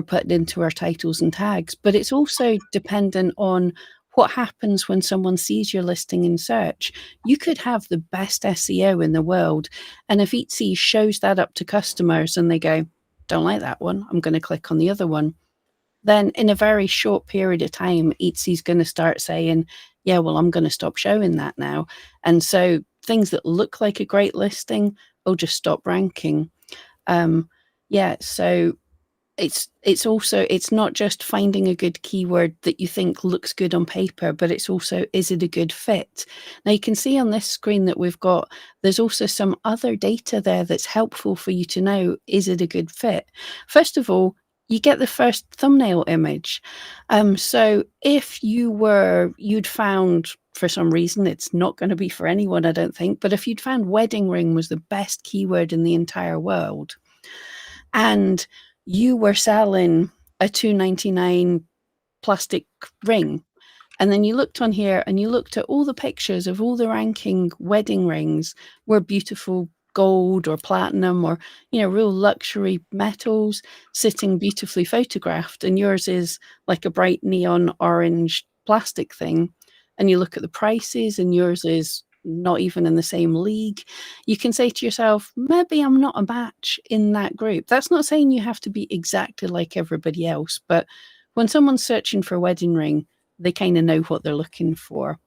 putting into our titles and tags, but it's also dependent on what happens when someone sees your listing in search. You could have the best SEO in the world, and if Etsy shows that up to customers and they go, don't like that one, I'm going to click on the other one, then in a very short period of time, Etsy's going to start saying, yeah, well, I'm going to stop showing that now. And so things that look like a great listing will just stop ranking. Yeah, so it's also, it's not just finding a good keyword that you think looks good on paper, but it's also, is it a good fit? Now you can see on this screen that there's also some other data there that's helpful for you to know, is it a good fit? First of all, you get the first thumbnail image. So if you'd found, for some reason, it's not going to be for anyone, I don't think, but if you'd found wedding ring was the best keyword in the entire world, and you were selling a $2.99 plastic ring, and then you looked on here and you looked at all the pictures of all the ranking wedding rings were beautiful gold or platinum or, real luxury metals sitting beautifully photographed, and yours is like a bright neon orange plastic thing, and you look at the prices and yours is not even in the same league, you can say to yourself, maybe I'm not a match in that group. That's not saying you have to be exactly like everybody else, but when someone's searching for a wedding ring, they kind of know what they're looking for.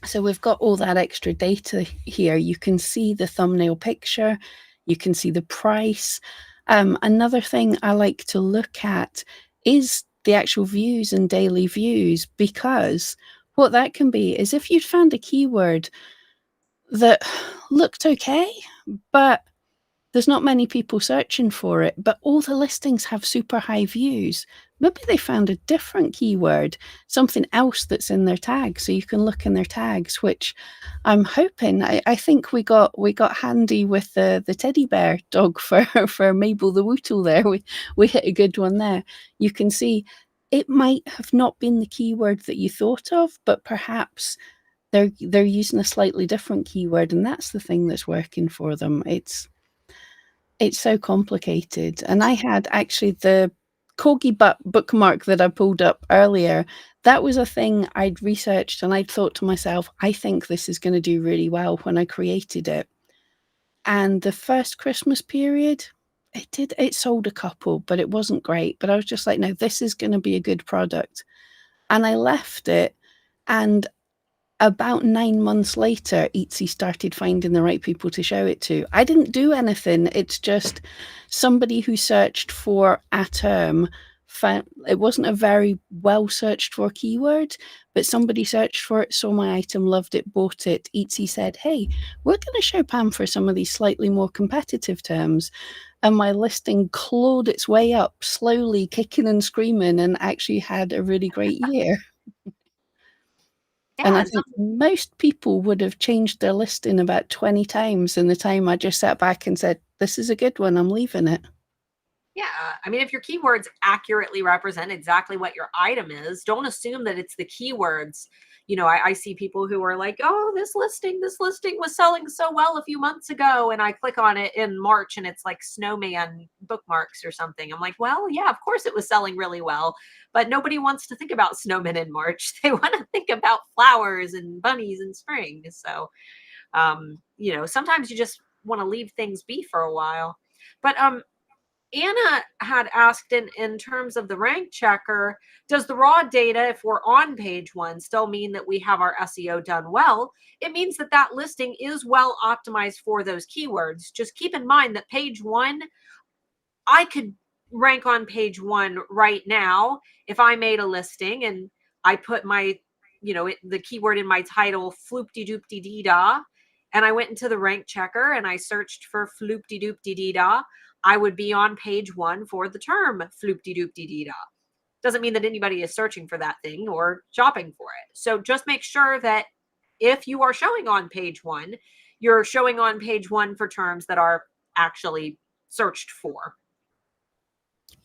So we've got all that extra data here. You can see the thumbnail picture, you can see the price. Another thing I like to look at is the actual views and daily views, because what that can be is if you'd found a keyword that looked okay, but there's not many people searching for it, but all the listings have super high views. Maybe they found a different keyword, something else that's in their tags. So you can look in their tags, which I'm hoping, I think we got handy with the teddy bear dog for Mabel the Wootle there. We hit a good one there. You can see it might have not been the keyword that you thought of, but perhaps they're using a slightly different keyword, and that's the thing that's working for them. It's so complicated. And I had actually the corgi bookmark that I pulled up earlier. That was a thing I'd researched, and I'd thought to myself, I think this is going to do really well when I created it. And the first Christmas period, it sold a couple, but it wasn't great. But I was just like, no, this is going to be a good product. And I left it, and about 9 months later, Etsy started finding the right people to show it to. I didn't do anything. It's just somebody who searched for a term found it wasn't a very well searched for keyword, but somebody searched for it, saw my item, loved it, bought it. Etsy said, hey, we're going to show Pam for some of these slightly more competitive terms. And my listing clawed its way up, slowly kicking and screaming, and actually had a really great year. And I Yeah, think most people would have changed their listing about 20 times in the time I just sat back and said, this is a good one, I'm leaving it. yeah. I mean, if your keywords accurately represent exactly what your item is, don't assume that it's the keywords. I see people who are like, oh, this listing was selling so well a few months ago. And I click on it in March and it's like snowman bookmarks or something. I'm like, well, yeah, of course it was selling really well, but nobody wants to think about snowmen in March. They want to think about flowers and bunnies in spring. So, sometimes you just want to leave things be for a while. But Anna had asked in terms of the rank checker, does the raw data, if we're on page one, still mean that we have our SEO done well? It means that that listing is well optimized for those keywords. Just keep in mind that page one, I could rank on page one right now if I made a listing, and I put my, the keyword in my title, floop-de-doop-de-dee-da, and I went into the rank checker and I searched for floop-de-doop-de-dee-da, I would be on page 1 for the term floop-de-doop-de-dee-da. Doesn't mean that anybody is searching for that thing or shopping for it. So just make sure that if you are showing on page 1, you're showing on page 1 for terms that are actually searched for.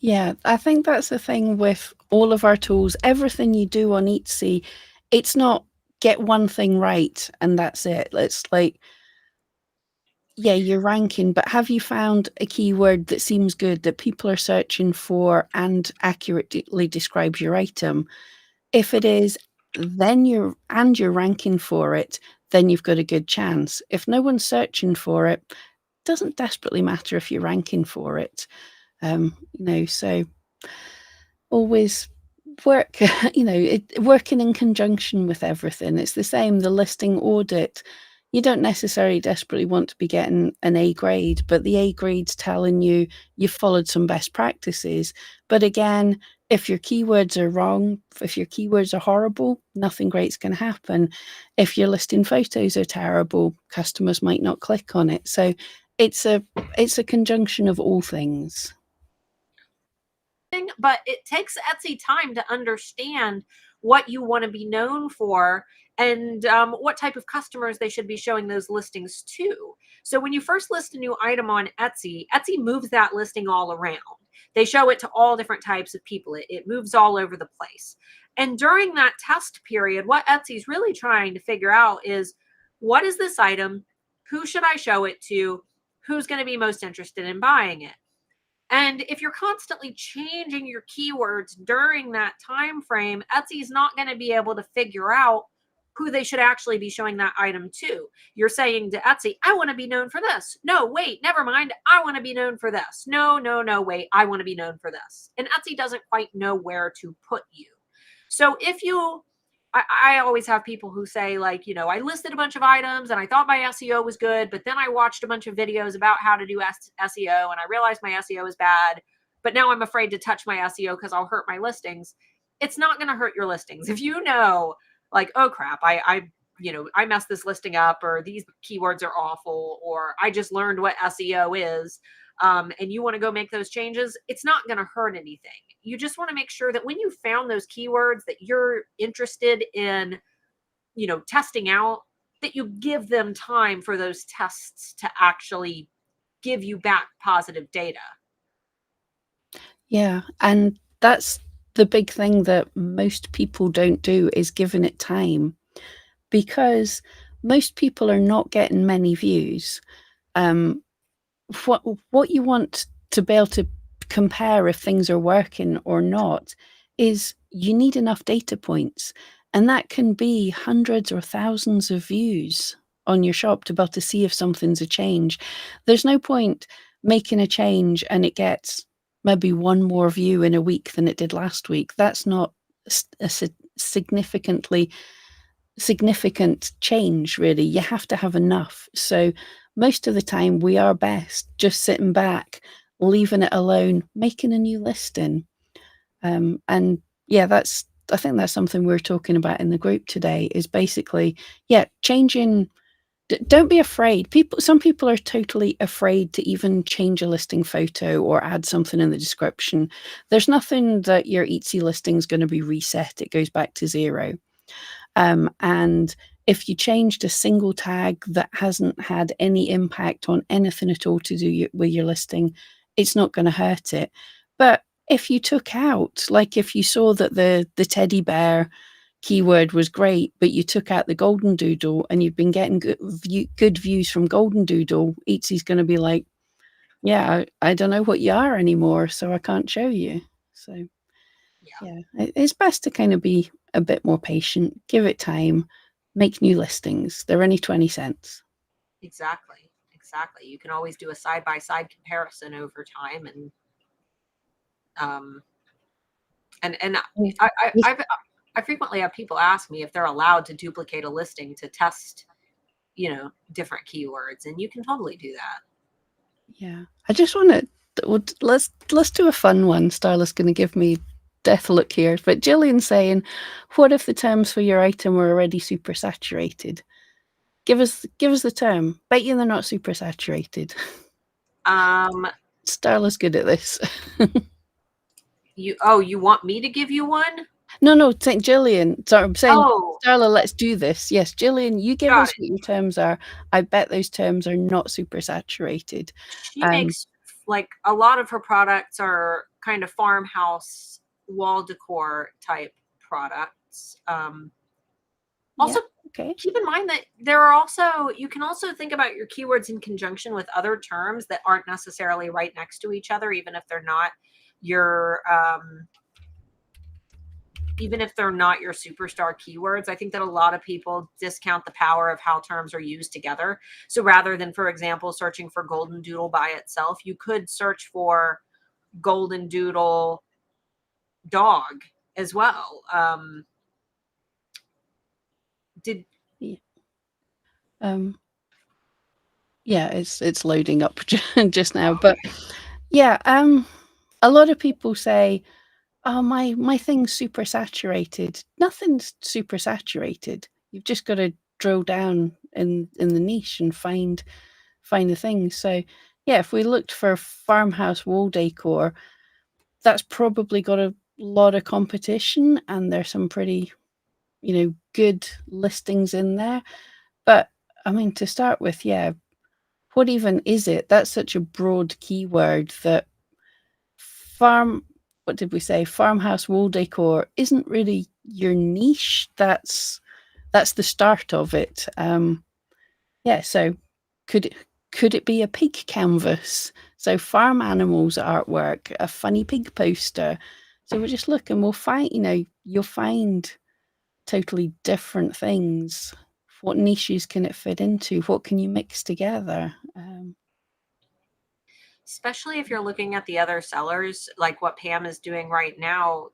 Yeah, I think that's the thing with all of our tools. Everything you do on Etsy, it's not get one thing right and that's it. It's like, yeah, you're ranking, but have you found a keyword that seems good that people are searching for and accurately describes your item? If it is, then you're ranking for it, then you've got a good chance. If no one's searching for it, doesn't desperately matter if you're ranking for it. So always work, working in conjunction with everything. It's the same, the listing audit. You don't necessarily desperately want to be getting an A grade, but the A grade's telling you you've followed some best practices. But again, if your keywords are wrong, if your keywords are horrible, nothing great's going to happen. If your listing photos are terrible, customers might not click on it. So it's a conjunction of all things. But it takes Etsy time to understand what you want to be known for and what type of customers they should be showing those listings to. So when you first list a new item on Etsy, Etsy moves that listing all around. They show it to all different types of people. It moves all over the place. And during that test period, what Etsy's really trying to figure out is, what is this item? Who should I show it to? Who's going to be most interested in buying it? And if you're constantly changing your keywords during that time frame, Etsy's not going to be able to figure out who they should actually be showing that item to. You're saying to Etsy, I want to be known for this. No, wait, never mind. I want to be known for this. No, no, no, wait. I want to be known for this. And Etsy doesn't quite know where to put you. So if you, I always have people who say, like, I listed a bunch of items and I thought my SEO was good, but then I watched a bunch of videos about how to do SEO and I realized my SEO is bad, but now I'm afraid to touch my SEO because I'll hurt my listings. It's not going to hurt your listings. If you know, like, oh crap, I messed this listing up, or these keywords are awful, or I just learned what SEO is, and you want to go make those changes, it's not going to hurt anything. You just want to make sure that when you found those keywords that you're interested in, testing out, that you give them time for those tests to actually give you back positive data. Yeah, and that's the big thing that most people don't do, is giving it time, because most people are not getting many views. What you want to be able to compare if things are working or not is you need enough data points, and that can be hundreds or thousands of views on your shop to be able to see if something's a change. There's no point making a change and it gets maybe one more view in a week than it did last week. That's not a significant change, really. You have to have enough. So most of the time we are best just sitting back, leaving it alone, making a new listing. And yeah, I think that's something we're talking about in the group today, is basically, changing. Don't be afraid. Some people are totally afraid to even change a listing photo or add something in the description. There's nothing that your Etsy listing is going to be reset. It goes back to zero. And if you changed a single tag that hasn't had any impact on anything at all to do with your listing, it's not going to hurt it. But if you took out, like if you saw that the teddy bear keyword was great, but you took out the golden doodle and you've been getting good views from golden doodle, Etsy's going to be like, yeah, I don't know what you are anymore, so I can't show you. So yeah, it's best to kind of be a bit more patient, give it time, make new listings. They're only 20 cents. Exactly. You can always do a side-by-side comparison over time, and I frequently have people ask me if they're allowed to duplicate a listing to test, different keywords, and you can totally do that. Yeah, I just want to let's do a fun one. Starla's going to give me death look here. But Gillian's saying, what if the terms for your item were already super saturated? Give us the term. Bet you they're not super saturated. Starla's good at this. You want me to give you one? No, St. Gillian. Sorry, I'm saying, Oh, Starla, let's do this. Yes, Gillian, you give got us it. what your terms are. I bet those terms are not super saturated. She makes, like, a lot of her products are kind of farmhouse wall decor type products. Also, okay. keep in mind that there are also, you can also think about your keywords in conjunction with other terms that aren't necessarily right next to each other, even if they're not your superstar keywords. I think that a lot of people discount the power of how terms are used together. So rather than, for example, searching for golden doodle by itself, you could search for golden doodle dog as well. Yeah, it's loading up just now. But yeah, a lot of people say, oh, my thing's super saturated. Nothing's super saturated. You've just got to drill down in the niche and find the things. So yeah, if we looked for farmhouse wall decor, that's probably got a lot of competition, and there's some pretty, good listings in there. But I mean, to start with, yeah, what even is it? That's such a broad keyword that what did we say? Farmhouse wall decor isn't really your niche. That's the start of it. Yeah, so could it be a pig canvas? So farm animals artwork, a funny pig poster. So we'll just look and we'll find, you'll find totally different things. What niches can it fit into? What can you mix together? Especially if you're looking at the other sellers, like what Pam is doing right now,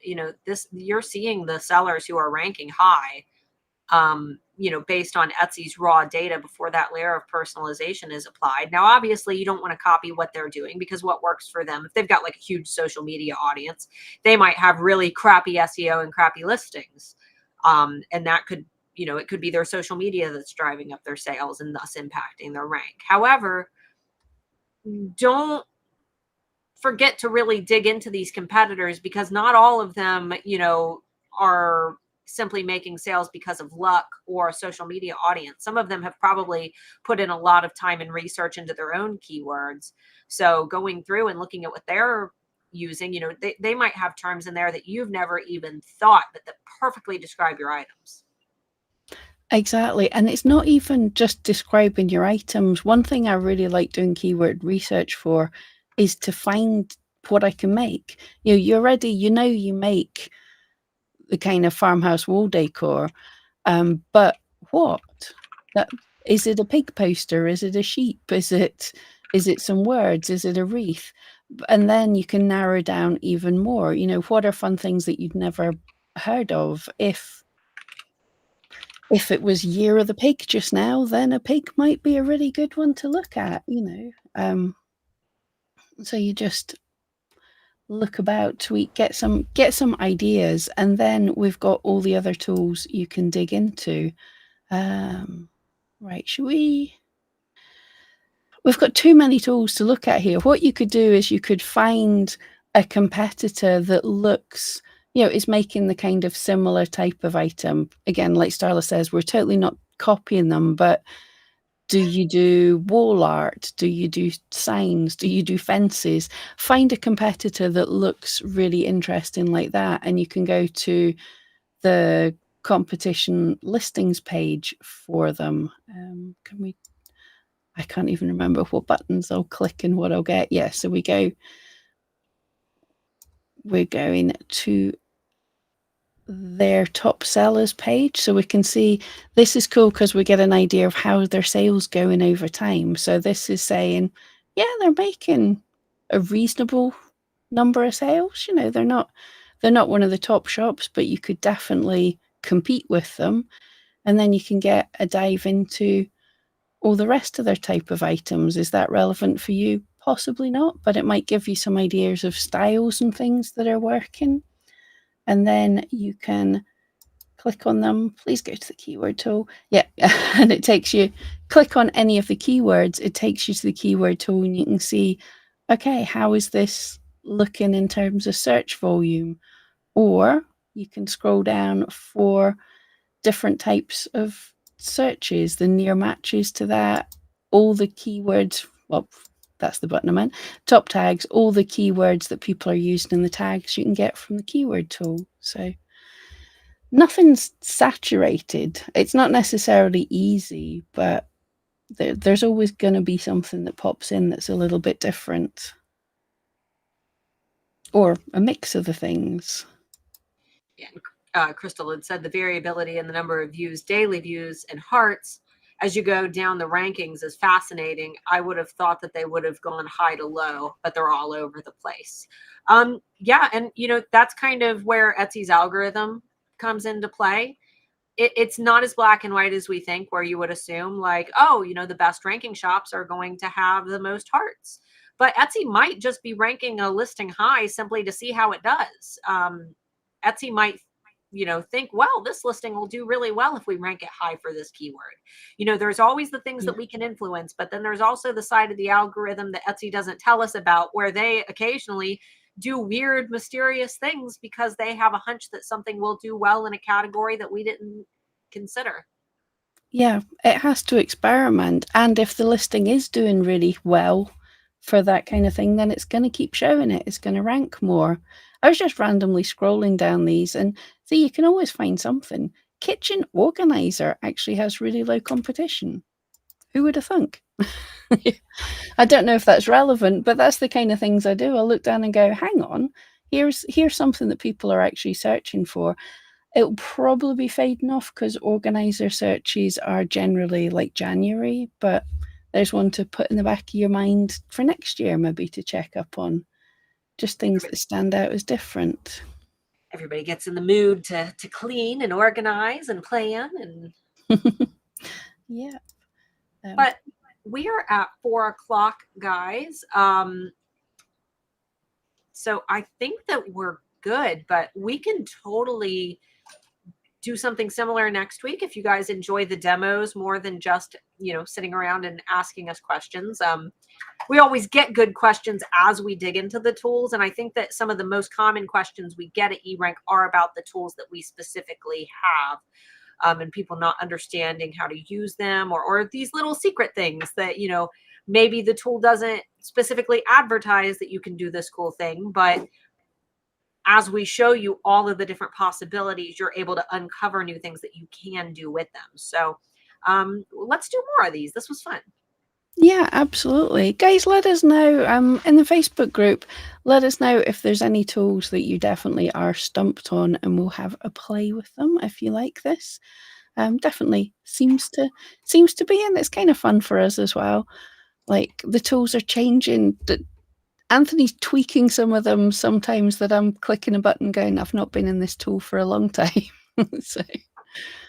you're seeing the sellers who are ranking high, based on Etsy's raw data before that layer of personalization is applied. Now, obviously, you don't want to copy what they're doing, because what works for them, if they've got like a huge social media audience, they might have really crappy SEO and crappy listings. And that could, it could be their social media that's driving up their sales and thus impacting their rank. However, don't forget to really dig into these competitors, because not all of them, are simply making sales because of luck or a social media audience. Some of them have probably put in a lot of time and research into their own keywords. So going through and looking at what they're using, they might have terms in there that you've never even thought, but that perfectly describe your items. Exactly. And it's not even just describing your items. One thing I really like doing keyword research for is to find what I can make. You're ready, you make the kind of farmhouse wall decor, but what? Is it a pig poster? Is it a sheep? Is it some words? Is it a wreath? And then you can narrow down even more. What are fun things that you'd never heard of? If it was Year of the Pig just now, then a pig might be a really good one to look at, So you just look about, tweak, get some ideas, and then we've got all the other tools you can dig into. Right, we've got too many tools to look at here. What you could do is you could find a competitor that looks, is making the kind of similar type of item. Again, like Starla says, we're totally not copying them, but do you do wall art? Do you do signs? Do you do fences? Find a competitor that looks really interesting like that, and you can go to the competition listings page for them. I can't even remember what buttons I'll click and what I'll get. Yeah, so we're going to their top sellers page, so we can see. This is cool because we get an idea of how their sales going over time. So this is saying, yeah, they're making a reasonable number of sales. They're not one of the top shops, but you could definitely compete with them. And then you can get a dive into all the rest of their type of items. Is that relevant for you? Possibly not, but it might give you some ideas of styles and things that are working. and then you can click on them. Please go to the keyword tool. Yeah, and it takes you, click on any of the keywords, it takes you to the keyword tool, and you can see, okay, how is this looking in terms of search volume? Or you can scroll down for different types of searches, the near matches to that, all the keywords. Well, that's the button I meant. Top tags, all the keywords that people are using in the tags you can get from the keyword tool. So nothing's saturated. It's not necessarily easy, but there's always going to be something that pops in that's a little bit different, or a mix of the things. Crystal had said the variability in the number of views, daily views, and hearts as you go down the rankings is fascinating. I would have thought that they would have gone high to low, but they're all over the place. Yeah, and that's kind of where Etsy's algorithm comes into play. It's not as black and white as we think, where you would assume like, oh, the best ranking shops are going to have the most hearts. But Etsy might just be ranking a listing high simply to see how it does. Etsy might think, well, this listing will do really well if we rank it high for this keyword. There's always the things that we can influence, but then there's also the side of the algorithm that Etsy doesn't tell us about, where they occasionally do weird, mysterious things because they have a hunch that something will do well in a category that we didn't consider. Yeah, it has to experiment. And if the listing is doing really well for that kind of thing, then it's going to keep showing it. It's going to rank more. I was just randomly scrolling down these, and see, you can always find something. Kitchen organizer actually has really low competition. Who would have thunk? I don't know if that's relevant, but that's the kind of things I do. I'll look down and go, hang on, here's something that people are actually searching for. It'll probably be fading off because organizer searches are generally like January, but there's one to put in the back of your mind for next year, maybe to check up on. Just things that stand out as different. Everybody gets in the mood to clean and organize and plan. Yeah. But we are at 4:00, guys. So I think that we're good, but we can totally do something similar next week if you guys enjoy the demos more than just sitting around and asking us questions. We always get good questions as we dig into the tools, and I think that some of the most common questions we get at eRank are about the tools that we specifically have, and people not understanding how to use them, or these little secret things that maybe the tool doesn't specifically advertise that you can do this cool thing, but as we show you all of the different possibilities, you're able to uncover new things that you can do with them. So let's do more of these. This was fun. Yeah, absolutely. Guys, let us know in the Facebook group. Let us know if there's any tools that you definitely are stumped on, and we'll have a play with them if you like this. Definitely seems to be, and it's kind of fun for us as well. Like, the tools are changing. Anthony's tweaking some of them sometimes, that I'm clicking a button going, I've not been in this tool for a long time. So.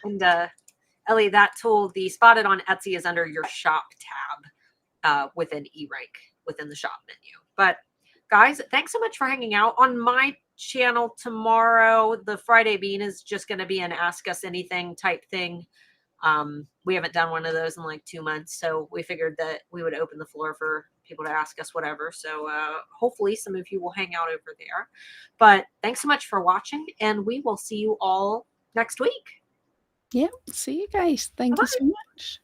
And Ellie, that tool, the Spotted on Etsy, is under your shop tab within eRank, within the shop menu. But guys, thanks so much for hanging out. On my channel tomorrow, the Friday Bean is just going to be an Ask Us Anything type thing. We haven't done one of those in like 2 months, so we figured that we would open the floor for people to ask us whatever. So hopefully some of you will hang out over there. But thanks so much for watching, and we will see you all next week. Yeah, see you guys. Thank you so much.